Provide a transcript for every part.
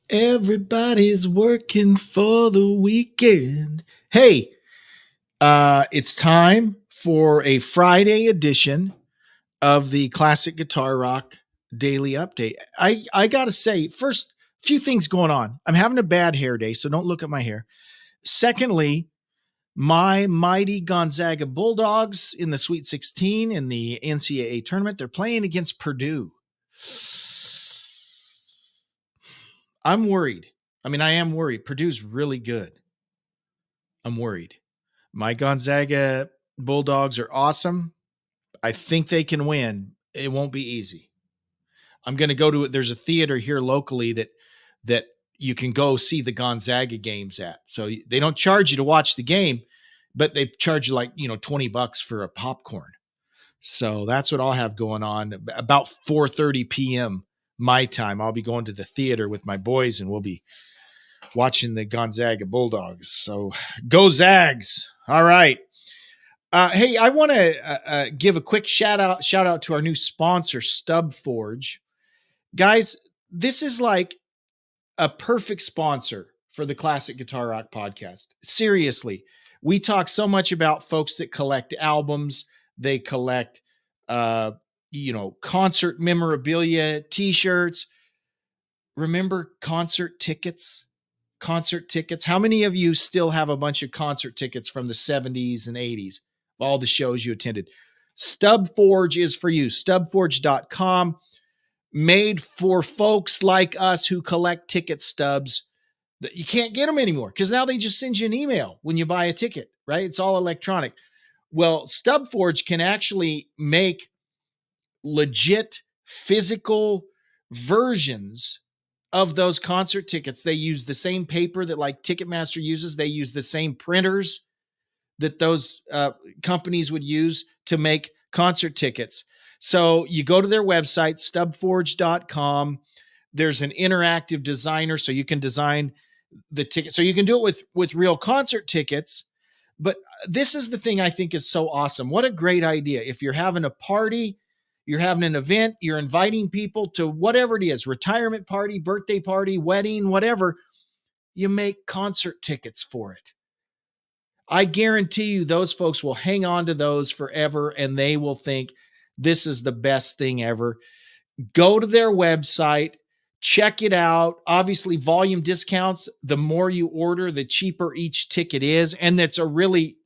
Everybody's working for the weekend. Hey, it's time for a Friday edition of the Classic Guitar Rock Daily Update. I gotta say, first, a few things going on. I'm having a bad hair day, so don't look at my hair. Secondly, my mighty Gonzaga Bulldogs in the Sweet 16 in the NCAA tournament, they're playing against Purdue. I'm worried. I am worried. Purdue's really good. I'm worried. My Gonzaga Bulldogs are awesome. I think they can win. It won't be easy. I'm going to go to it. There's a theater here locally that you can go see the Gonzaga games at. So they don't charge you to watch the game, but they charge you like, $20 for a popcorn. So that's what I'll have going on about 4:30 p.m. my time. I'll be going to the theater with my boys and we'll be watching the Gonzaga Bulldogs. So go Zags. All right. Hey, I want to give a quick shout out to our new sponsor, Stub Forge. Guys, this is like a perfect sponsor for the Classic Guitar Rock podcast. Seriously, we talk so much about folks that collect albums, they collect concert memorabilia, t-shirts. Remember concert tickets? Concert tickets. How many of you still have a bunch of concert tickets from the 70s and 80s? All the shows you attended. Stub Forge is for you. Stubforge.com, made for folks like us who collect ticket stubs. You can't get them anymore because now they just send you an email when you buy a ticket, right? It's all electronic. Well, Stub Forge can actually make legit physical versions of those concert tickets. They use the same paper that like Ticketmaster uses. They use the same printers that those companies would use to make concert tickets. So you go to their website, stubforge.com. There's an interactive designer, so you can design the ticket. So you can do it with real concert tickets. But this is the thing I think is so awesome. What a great idea. If you're having a party, you're having an event, you're inviting people to whatever it is, retirement party, birthday party, wedding, whatever, you make concert tickets for it. I guarantee you those folks will hang on to those forever and they will think this is the best thing ever. Go to their website, check it out. Obviously, volume discounts, the more you order, the cheaper each ticket is. And that's a really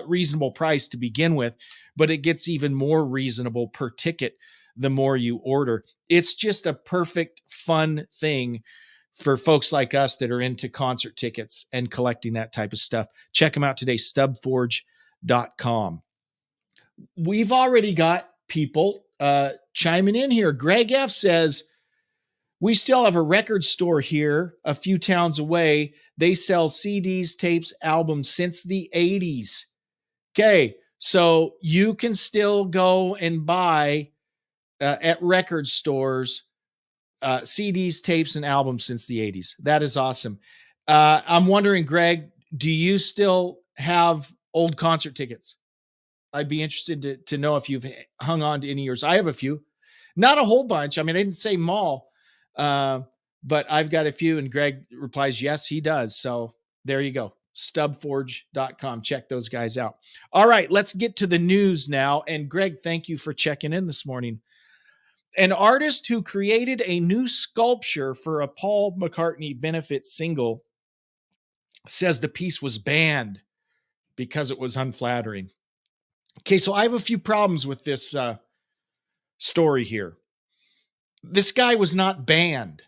reasonable price to begin with, but it gets even more reasonable per ticket the more you order. It's just a perfect, fun thing for folks like us that are into concert tickets and collecting that type of stuff. Check them out today, stubforge.com. We've already got people chiming in here. Greg F says, we still have a record store here a few towns away. They sell CDs, tapes, albums since the 80s. Okay, so you can still go and buy at record stores CDs, tapes, and albums since the 80s. That is awesome. I'm wondering, Greg, do you still have old concert tickets? I'd be interested to know if you've hung on to any of yours. I have a few, not a whole bunch. I didn't say them all, but I've got a few. And Greg replies, yes, he does. So there you go. Stubforge.com. Check those guys out. All right, let's get to the news now. And Greg, thank you for checking in this morning. An artist who created a new sculpture for a Paul McCartney benefit single says the piece was banned because it was unflattering. Okay, so I have a few problems with this story here. This guy was not banned.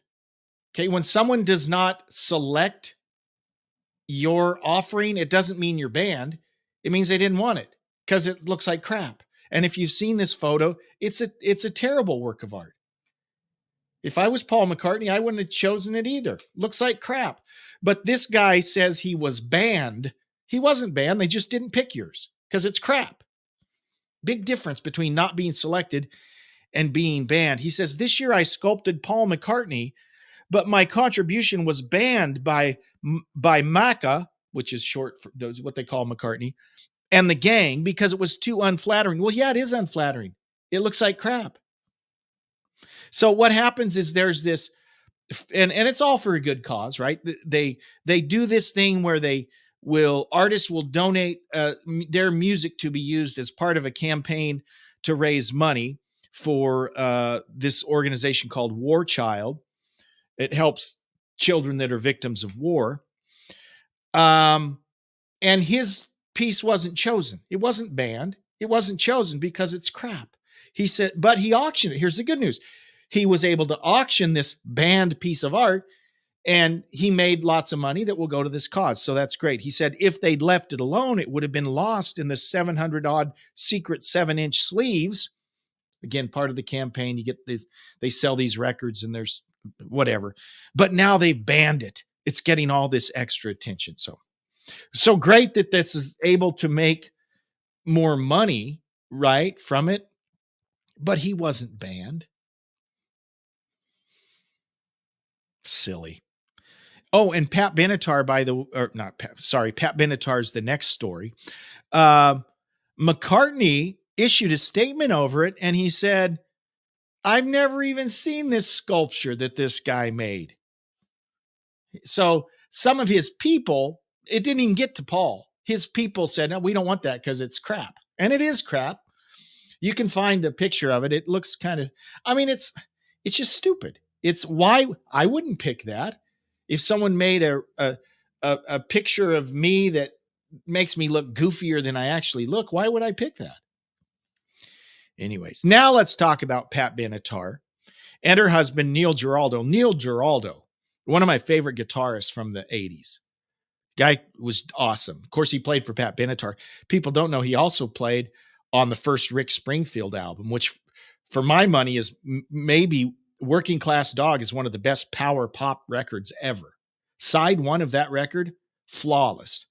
Okay, when someone does not select your offering, it doesn't mean you're banned. It means they didn't want it because it looks like crap. And if you've seen this photo, it's a terrible work of art. If I was Paul McCartney, I wouldn't have chosen it either. Looks like crap. But this guy says he was banned. He wasn't banned. They just didn't pick yours because it's crap. Big difference between not being selected and being banned. He says, this year I sculpted Paul McCartney, but my contribution was banned by Macca, which is short for those, what they call McCartney, and the gang because it was too unflattering. Well, yeah, it is unflattering. It looks like crap. So what happens is there's this and it's all for a good cause, right? They do this thing where artists will donate their music to be used as part of a campaign to raise money for this organization called War Child. It helps children that are victims of war. And his piece wasn't chosen. It wasn't banned. It wasn't chosen because it's crap. He said, but he auctioned it. Here's the good news. He was able to auction this banned piece of art, and he made lots of money that will go to this cause. So that's great. He said if they'd left it alone, it would have been lost in the 700 odd secret 7-inch sleeves. Again, part of the campaign, you get this, they sell these records and there's whatever, but now they've banned it. It's getting all this extra attention. So great that this is able to make more money, right, from it, but he wasn't banned. Silly. Oh, and Pat Benatar, Pat Benatar's the next story. McCartney issued a statement over it, and he said, I've never even seen this sculpture that this guy made. So some of his people, it didn't even get to Paul. His people said, no, we don't want that because it's crap. And it is crap. You can find the picture of it. It looks kind of, it's just stupid. It's why I wouldn't pick that. If someone made a picture of me that makes me look goofier than I actually look, why would I pick that? Anyways, now let's talk about Pat Benatar and her husband, Neil Giraldo. Neil Giraldo, one of my favorite guitarists from the 80s. Guy was awesome. Of course, he played for Pat Benatar. People don't know he also played on the first Rick Springfield album, which for my money is maybe Working Class Dog is one of the best power pop records ever. Side one of that record, flawless.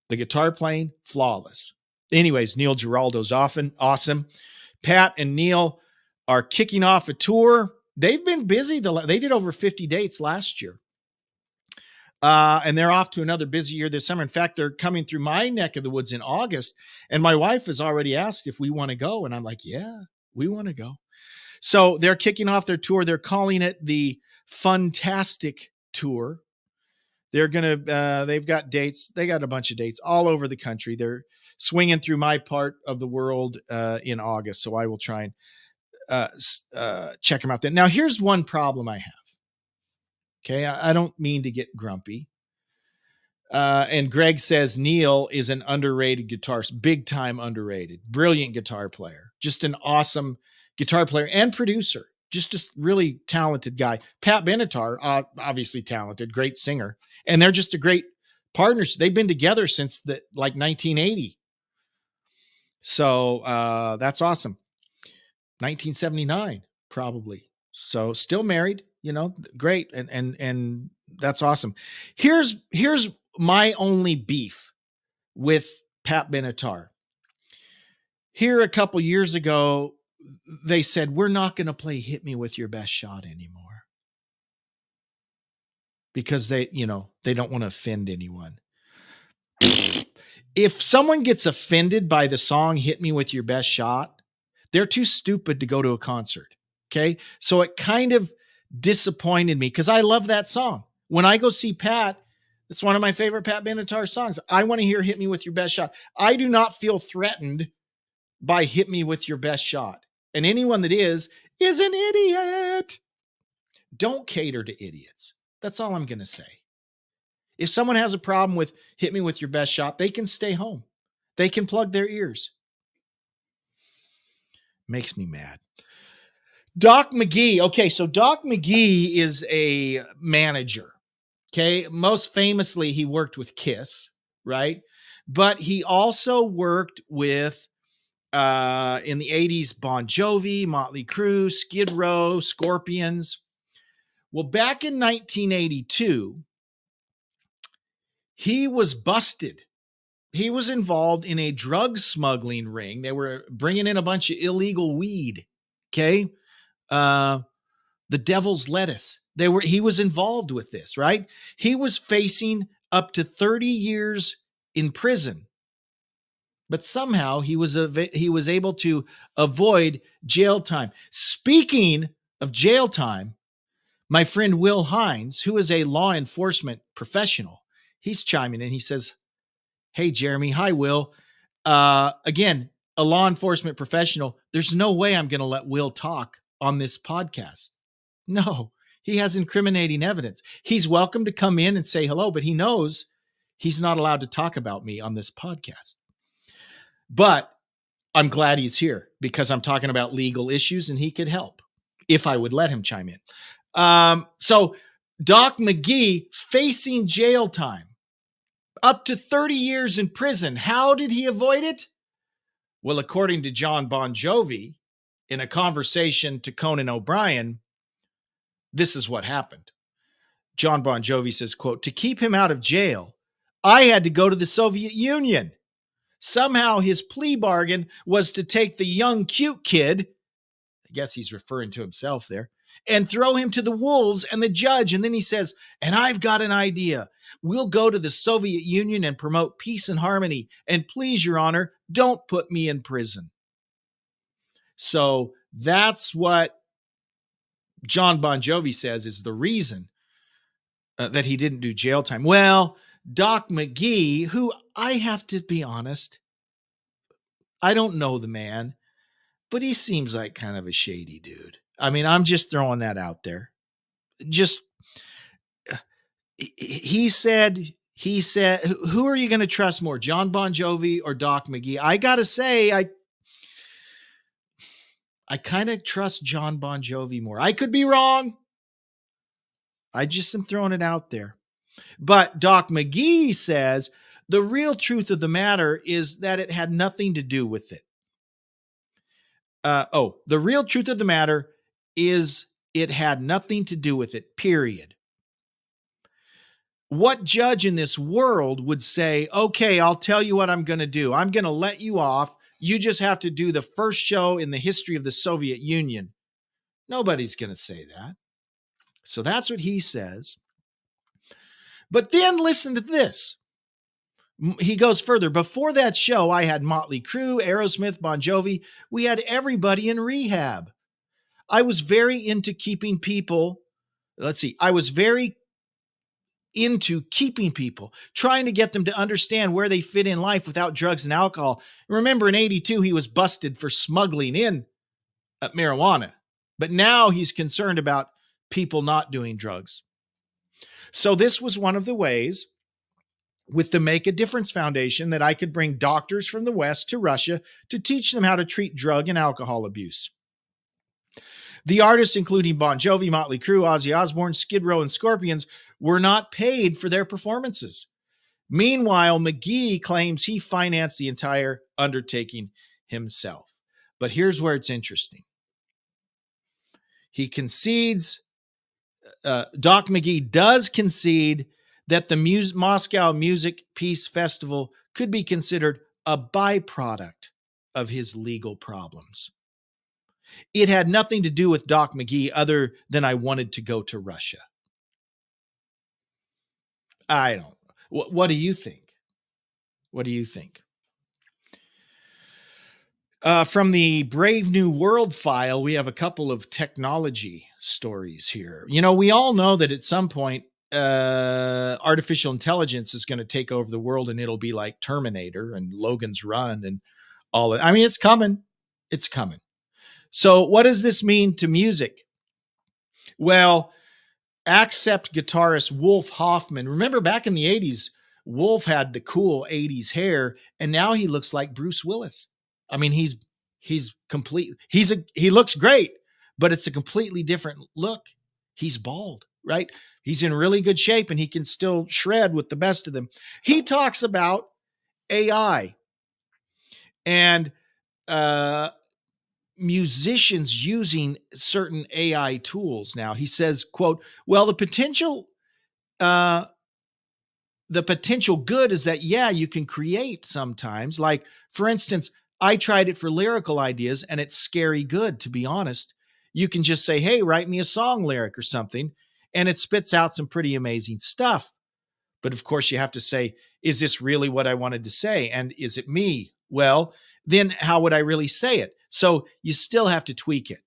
The guitar playing, flawless. Anyways, Neil Giraldo's awesome. Pat and Neil are kicking off a tour. They've been busy. They did over 50 dates last year. And they're off to another busy year this summer. In fact, they're coming through my neck of the woods in August. And my wife has already asked if we want to go. And I'm like, yeah, we want to go. So they're kicking off their tour. They're calling it the Funtastic Tour. They're going to, they've got dates. They got a bunch of dates all over the country. They're swinging through my part of the world in August. So I will try and check them out then. Now, here's one problem I have. Okay. I don't mean to get grumpy. And Greg says Neil is an underrated guitarist, big time underrated, brilliant guitar player, just an awesome guitar player and producer, just a really talented guy. Pat Benatar, obviously talented, great singer. And they're just a great partnership. They've been together since 1980. So that's awesome. 1979, probably. So still married, great. And that's awesome. Here's my only beef with Pat Benatar. Here a couple years ago, they said, we're not going to play Hit Me With Your Best Shot anymore. Because they don't want to offend anyone. If someone gets offended by the song Hit Me With Your Best Shot, they're too stupid to go to a concert. Okay. So it kind of disappointed me because I love that song. When I go see Pat, it's one of my favorite Pat Benatar songs. I want to hear Hit Me With Your Best Shot. I do not feel threatened by Hit Me With Your Best Shot. And anyone that is an idiot. Don't cater to idiots. That's all I'm going to say. If someone has a problem with Hit Me With Your Best Shot, they can stay home. They can plug their ears. Makes me mad. Doc McGhee. Okay, so Doc McGhee is a manager. Okay, most famously, he worked with Kiss, right? But he also worked with, in the 80s, Bon Jovi, Motley Crue, Skid Row, Scorpions. Well, back in 1982, he was busted. He was involved in a drug smuggling ring. They were bringing in a bunch of illegal weed. Okay. The Devil's Lettuce. He was involved with this, right? He was facing up to 30 years in prison, but somehow he was able to avoid jail time. Speaking of jail time, My friend Will Hines, who is a law enforcement professional, he's chiming in. He says, hey, Jeremy. Hi, Will. Again, a law enforcement professional. There's no way I'm going to let Will talk on this podcast. No, he has incriminating evidence. He's welcome to come in and say hello, but he knows he's not allowed to talk about me on this podcast. But I'm glad he's here because I'm talking about legal issues and he could help if I would let him chime in. So Doc McGhee facing jail time, up to 30 years in prison. How did he avoid it? Well, according to John Bon Jovi, in a conversation to Conan O'Brien, this is what happened. John Bon Jovi says, quote, to keep him out of jail, I had to go to the Soviet Union. Somehow his plea bargain was to take the young, cute kid, I guess he's referring to himself there, and throw him to the wolves and the judge. And then he says, and I've got an idea. We'll go to the Soviet Union and promote peace and harmony. And please, Your Honor, don't put me in prison. So that's what John Bon Jovi says is the reason that he didn't do jail time. Well, Doc McGhee, who I have to be honest, I don't know the man, but he seems like kind of a shady dude. I mean, I'm just throwing that out there. Just, he said, who are you going to trust more, John Bon Jovi or Doc McGhee? I got to say, I kind of trust John Bon Jovi more. I could be wrong. I just am throwing it out there. But Doc McGhee says the real truth of the matter is that it had nothing to do with it. The real truth of the matter is it had nothing to do with it, period. What judge in this world would say, okay, I'll tell you what I'm going to do. I'm going to let you off. You just have to do the first show in the history of the Soviet Union. Nobody's going to say that. So that's what he says. But then listen to this. He goes further. Before that show, I had Motley Crue, Aerosmith, Bon Jovi. We had everybody in rehab. I was very into keeping people. I was very into keeping people, trying to get them to understand where they fit in life without drugs and alcohol. Remember in 82, he was busted for smuggling in marijuana, but now he's concerned about people not doing drugs. So this was one of the ways with the Make a Difference Foundation that I could bring doctors from the West to Russia to teach them how to treat drug and alcohol abuse. The artists, including Bon Jovi, Motley Crue, Ozzy Osbourne, Skid Row, and Scorpions, were not paid for their performances. Meanwhile, McGhee claims he financed the entire undertaking himself. But here's where it's interesting. He concedes, Doc McGhee does concede that the Moscow Music Peace Festival could be considered a byproduct of his legal problems. It had nothing to do with Doc McGhee other than I wanted to go to Russia. I don't. What do you think? What do you think? From the Brave New World file, we have a couple of technology stories here. You know, we all know that at some point, artificial intelligence is going to take over the world and it'll be like Terminator and Logan's Run and all that. I mean, it's coming. It's coming. So what does this mean to music? Well, Accept guitarist Wolf Hoffman. Remember back in the 80s, Wolf had the cool 80s hair, and now he looks like Bruce Willis. I mean, he looks great, but it's a completely different look. He's bald, right? He's in really good shape and he can still shred with the best of them. He talks about AI and musicians using certain AI tools now. He says, quote, well, the potential good is that, yeah, you can create sometimes. Like, for instance, I tried it for lyrical ideas and it's scary good, to be honest. You can just say, hey, write me a song lyric or something, and it spits out some pretty amazing stuff. But of course, you have to say, is this really what I wanted to say? And is it me? Well, then how would I really say it? So you still have to tweak it.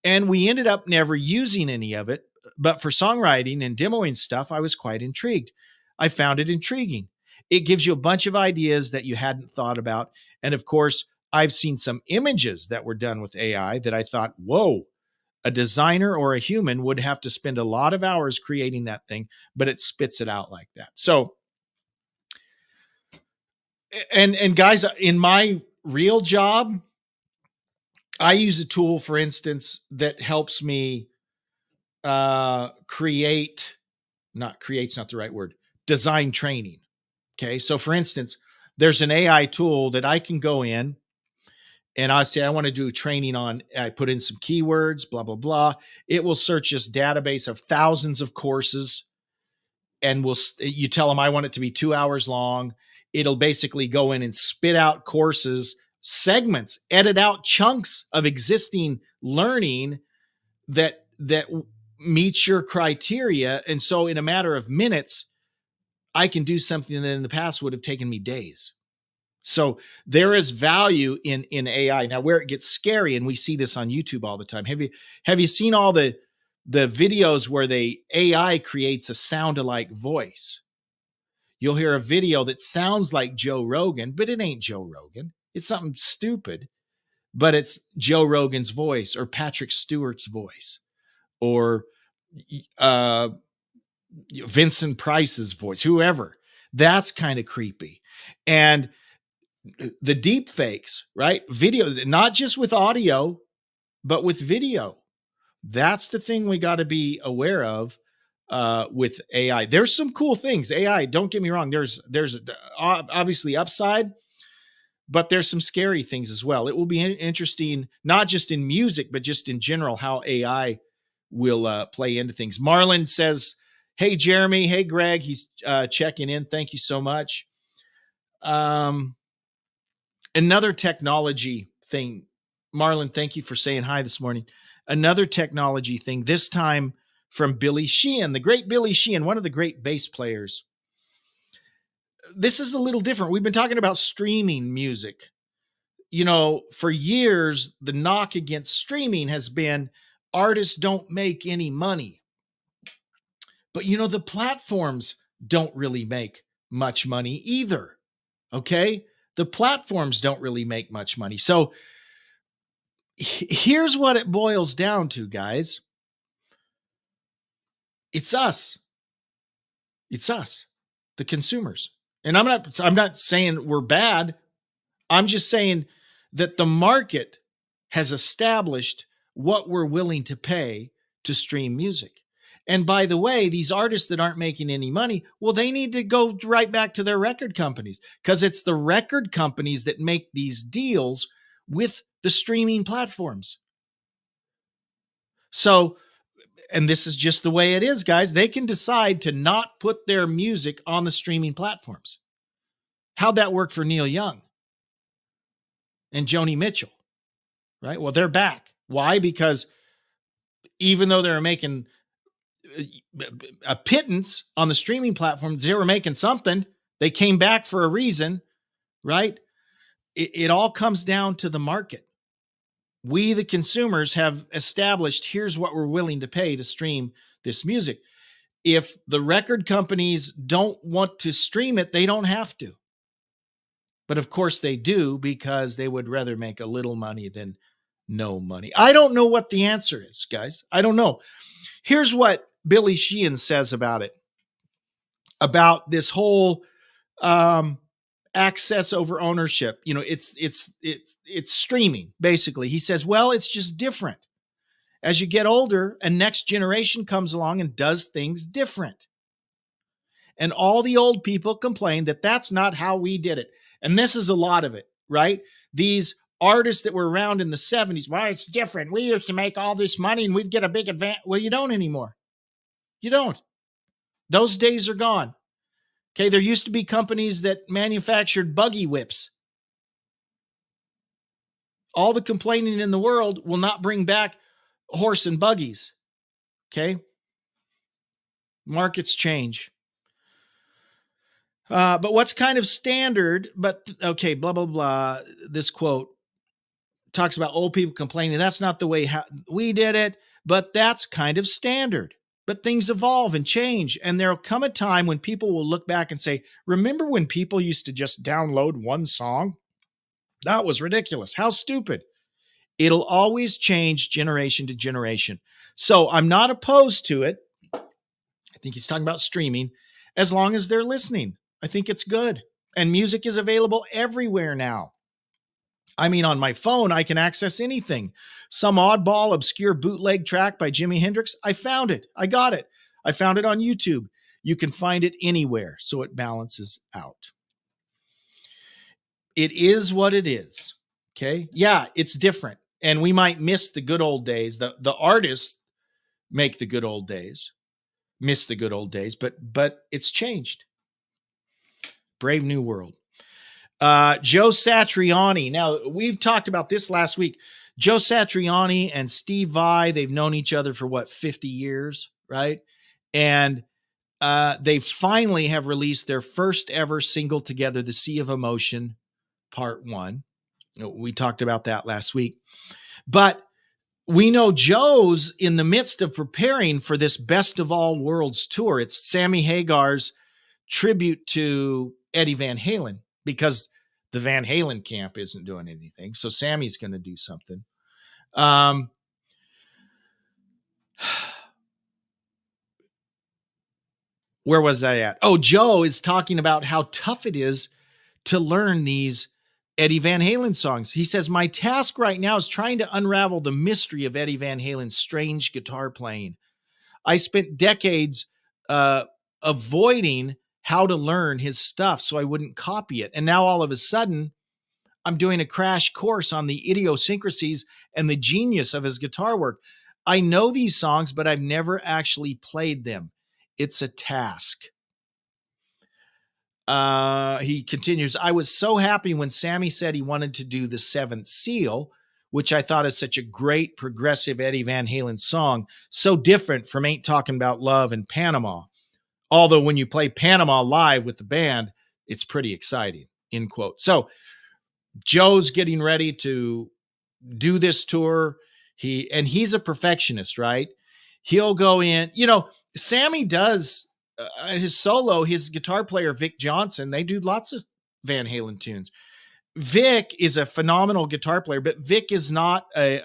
And we ended up never using any of it but for songwriting and demoing stuff, I was quite intrigued. I found it intriguing. It gives you a bunch of ideas that you hadn't thought about. And of course, I've seen some images that were done with AI that I thought, whoa, a designer or a human would have to spend a lot of hours creating that thing, but it spits it out like that. So, and guys, in my real job, I use a tool, for instance, that helps me create, not create's not the right word, design training. Okay. So for instance, there's an AI tool that I can go in and I say, I want to do training on, I put in some keywords, blah, blah, blah. It will search this database of thousands of courses and you tell them I want it to be 2 hours long. It'll basically go in and spit out courses, segments, edit out chunks of existing learning that meets your criteria. And so in a matter of minutes, I can do something that in the past would have taken me days. So there is value in AI. Now, where it gets scary, and we see this on YouTube all the time. Have you seen all the videos where the AI creates a sound-alike voice? You'll hear a video that sounds like Joe Rogan, but it ain't Joe Rogan. It's something stupid, but it's Joe Rogan's voice or Patrick Stewart's voice or Vincent Price's voice, whoever. That's kind of creepy. And the deep fakes, right? Video, not just with audio, but with video. That's the thing we got to be aware of with AI. There's some cool things. AI, don't get me wrong. There's obviously upside, but there's some scary things as well. It will be interesting, not just in music, but just in general, how AI will play into things. Marlon says, hey, Jeremy. Hey, Greg. He's checking in. Thank you so much. Another technology thing. Marlon, thank you for saying hi this morning. Another technology thing, this time from Billy Sheehan, the great Billy Sheehan, one of the great bass players. This is a little different. We've been talking about streaming music. You know, for years, the knock against streaming has been artists don't make any money. But, you know, the platforms don't really make much money either. Okay? The platforms don't really make much money. So here's what it boils down to, guys. It's us. It's us, the consumers. And I'm not saying we're bad. I'm just saying that the market has established what we're willing to pay to stream music. And by the way, these artists that aren't making any money, well, they need to go right back to their record companies, because it's the record companies that make these deals with the streaming platforms. So, and this is just the way it is, guys. They can decide to not put their music on the streaming platforms. How'd that work for Neil Young and Joni Mitchell? Right? Well, they're back. Why? Because even though they were making a pittance on the streaming platforms, they were making something. They came back for a reason, right? It all comes down to the market. We, the consumers, have established here's what we're willing to pay to stream this music. If the record companies don't want to stream it, they don't have to. But of course they do, because they would rather make a little money than no money. I don't know what the answer is, guys. I don't know. Here's what Billy Sheehan says about it, about this whole access over ownership. You know, it's streaming, basically. He says, well, it's just different. As you get older, a next generation comes along and does things different. And all the old people complain that that's not how we did it. And this is a lot of it, right? These artists that were around in the 70s, well, it's different. We used to make all this money and we'd get a big advance. Well, you don't anymore. You don't. Those days are gone. Okay, there used to be companies that manufactured buggy whips. All the complaining in the world will not bring back horse and buggies. Okay? Markets change. But what's kind of standard, okay, blah, blah, blah. This quote talks about old people complaining. That's not the way we did it, but that's kind of standard. But things evolve and change. And there'll come a time when people will look back and say, remember when people used to just download one song? That was ridiculous. How stupid. It'll always change generation to generation. So I'm not opposed to it. I think he's talking about streaming as long as they're listening. I think it's good. And music is available everywhere now. I mean, on my phone, I can access anything. Some oddball, obscure bootleg track by Jimi Hendrix, I found it. I got it. I found it on YouTube. You can find it anywhere, so it balances out. It is what it is. Okay? Yeah, it's different. And we might miss the good old days. The artists make the good old days, miss the good old days, but it's changed. Brave new world. Joe Satriani. Now, we've talked about this last week. Joe Satriani and Steve Vai, they've known each other for 50 years, right? And they finally have released their first ever single together, The Sea of Emotion, Part 1. We talked about that last week. But we know Joe's in the midst of preparing for this Best of All Worlds tour. It's Sammy Hagar's tribute to Eddie Van Halen, because the Van Halen camp isn't doing anything. So Sammy's going to do something. Where was I at? Oh, Joe is talking about how tough it is to learn these Eddie Van Halen songs. He says, my task right now is trying to unravel the mystery of Eddie Van Halen's strange guitar playing. I spent decades avoiding how to learn his stuff so I wouldn't copy it. And now all of a sudden, I'm doing a crash course on the idiosyncrasies and the genius of his guitar work. I know these songs, but I've never actually played them. It's a task. He continues, I was so happy when Sammy said he wanted to do The Seventh Seal, which I thought is such a great progressive Eddie Van Halen song, so different from Ain't Talking About Love and Panama. Although when you play Panama live with the band, it's pretty exciting, end quote. So Joe's getting ready to do this tour. He's a perfectionist, right? He'll go in, Sammy does his solo, his guitar player, Vic Johnson, they do lots of Van Halen tunes. Vic is a phenomenal guitar player, but Vic is not he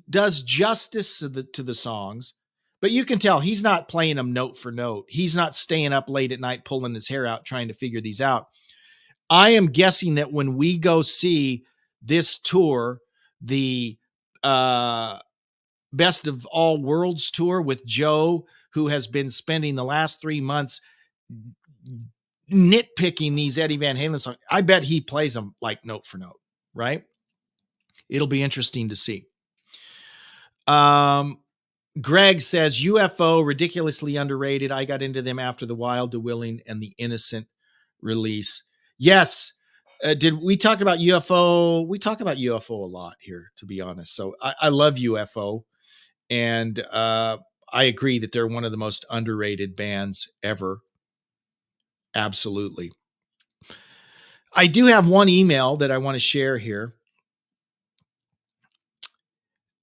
does justice to the songs, but you can tell he's not playing them note for note. He's not staying up late at night, pulling his hair out, trying to figure these out. I am guessing that when we go see this tour, the Best of All Worlds tour with Joe, who has been spending the last 3 months nitpicking these Eddie Van Halen songs, I bet he plays them like note for note, right? It'll be interesting to see. Greg says UFO ridiculously underrated. I got into them after the Wild to Willing and the Innocent release. Yes. Did we talk about UFO? We talk about UFO a lot here, to be honest. So I love UFO, and I agree that they're one of the most underrated bands ever. Absolutely. I do have one email that I want to share here.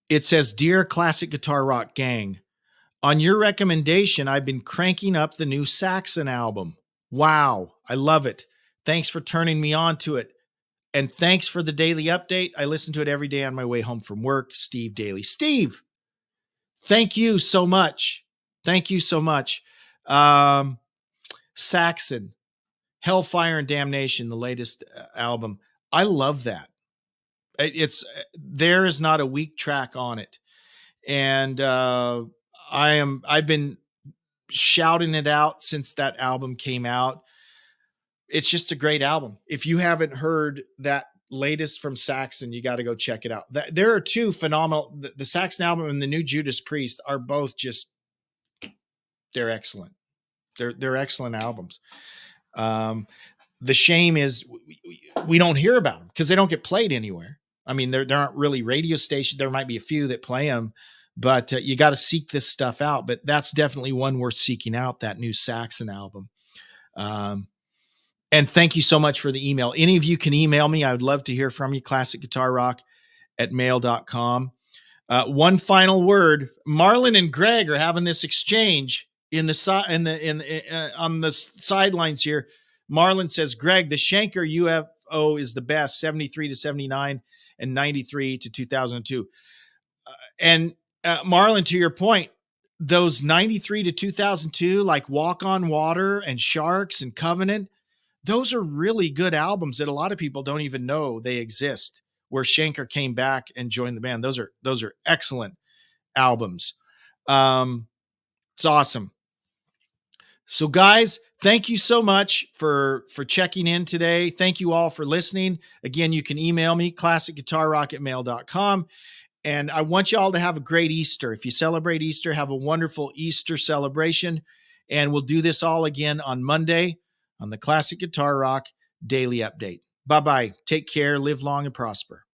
It says, Dear Classic Guitar Rock Gang, on your recommendation, I've been cranking up the new Saxon album. Wow, I love it. Thanks for turning me on to it. And thanks for the daily update. I listen to it every day on my way home from work. Steve Daly. Steve, thank you so much. Thank you so much. Saxon, Hellfire and Damnation, the latest album. I love that. There is not a weak track on it. And I've been shouting it out since that album came out. It's just a great album. If you haven't heard that latest from Saxon, you got to go check it out. There are two phenomenal, the Saxon album and the new Judas Priest are both just, they're excellent. They're excellent albums. The shame is we don't hear about them because they don't get played anywhere. I mean, there aren't really radio stations. There might be a few that play them, but you got to seek this stuff out. But that's definitely one worth seeking out, that new Saxon album. And thank you so much for the email. Any of you can email me. I would love to hear from you, classicguitarrock@mail.com. One final word. Marlon and Greg are having this exchange in the on the sidelines here. Marlon says, Greg, the Schenker UFO is the best, 73 to 79 and 93 to 2002. And Marlon, to your point, those 93 to 2002, like Walk on Water and Sharks and Covenant, those are really good albums that a lot of people don't even know they exist, where Schenker came back and joined the band. Those are excellent albums. It's awesome. So guys, thank you so much for checking in today. Thank you all for listening. Again, you can email me, classicguitarrock@mail.com. And I want you all to have a great Easter. If you celebrate Easter, have a wonderful Easter celebration. And we'll do this all again on Monday on the Classic Guitar Rock Daily Update. Bye-bye. Take care. Live long and prosper.